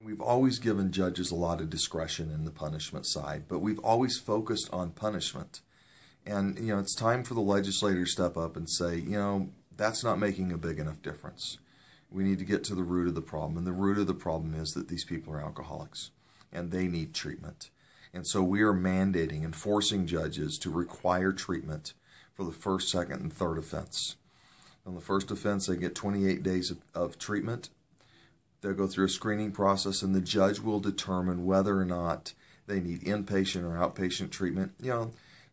We've always given judges a lot of discretion in the punishment side, but we've always focused on punishment. And, it's time for the legislator to step up and say, that's not making a big enough difference. We need to get to the root of the problem. And the root of the problem is that these people are alcoholics and they need treatment. And so we are mandating and forcing judges to require treatment for the first, second, and third offense. On the first offense, they get 28 days of treatment. They'll go through a screening process, and the judge will determine whether or not they need inpatient or outpatient treatment.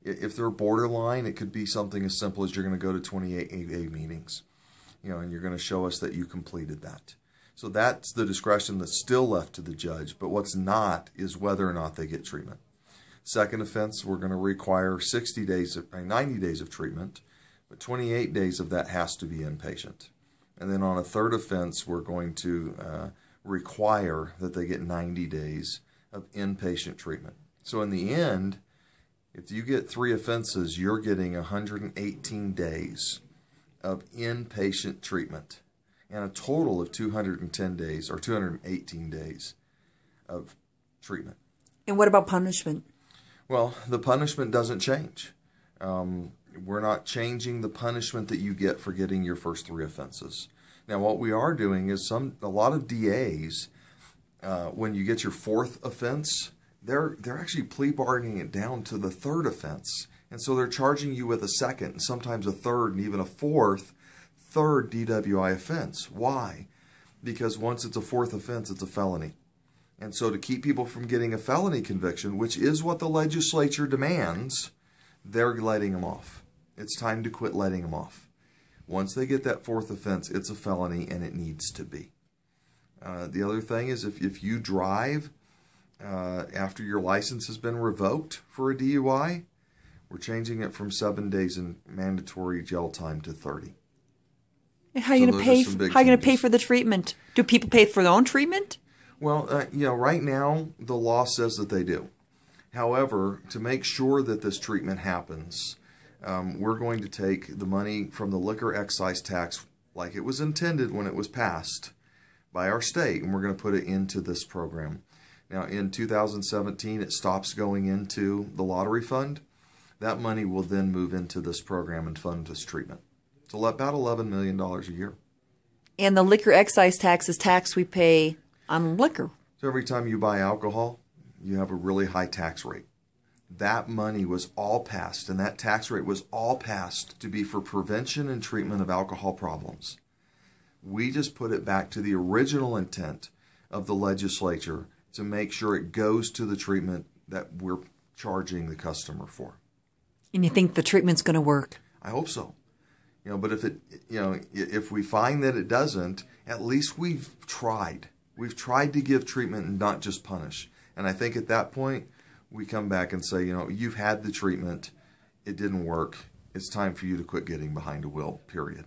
If they're borderline, it could be something as simple as you're going to go to 28 AA meetings, and you're going to show us that you completed that. So that's the discretion that's still left to the judge, but what's not is whether or not they get treatment. Second offense, we're going to require 90 days of treatment, but 28 days of that has to be inpatient. And then on a third offense, we're going to require that they get 90 days of inpatient treatment. So in the end, if you get 3 offenses, you're getting 118 days of inpatient treatment and a total of 210 days or 218 days of treatment. And what about punishment? Well, the punishment doesn't change. We're not changing the punishment that you get for getting your first 3 offenses. Now, what we are doing is a lot of DAs, when you get your 4th offense, they're actually plea bargaining it down to the 3rd offense. And so they're charging you with a 2nd, and sometimes a 3rd, and even a 4th, 3rd DWI offense. Why? Because once it's a 4th offense, it's a felony. And so to keep people from getting a felony conviction, which is what the legislature demands, they're letting them off. It's time to quit letting them off. Once they get that 4th offense, it's a felony, and it needs to be. The other thing is if you drive after your license has been revoked for a DUI, we're changing it from 7 days in mandatory jail time to 30. And how are you going to pay? How are you going to pay for the treatment? Do people pay for their own treatment? Well, right now the law says that they do. However, to make sure that this treatment happens, we're going to take the money from the liquor excise tax like it was intended when it was passed by our state, and we're going to put it into this program. Now, in 2017, it stops going into the lottery fund. That money will then move into this program and fund this treatment. So about $11 million a year. And the liquor excise tax is tax we pay on liquor. So every time you buy alcohol, you have a really high tax rate. That money was all passed, and that tax rate was all passed to be for prevention and treatment of alcohol problems. We just put it back to the original intent of the legislature to make sure it goes to the treatment that we're charging the customer for. And you think the treatment's going to work? I hope so. But if we find that it doesn't, at least we've tried. We've tried to give treatment and not just punish. And I think at that point, we come back and say, you've had the treatment. It didn't work. It's time for you to quit getting behind a wheel, period.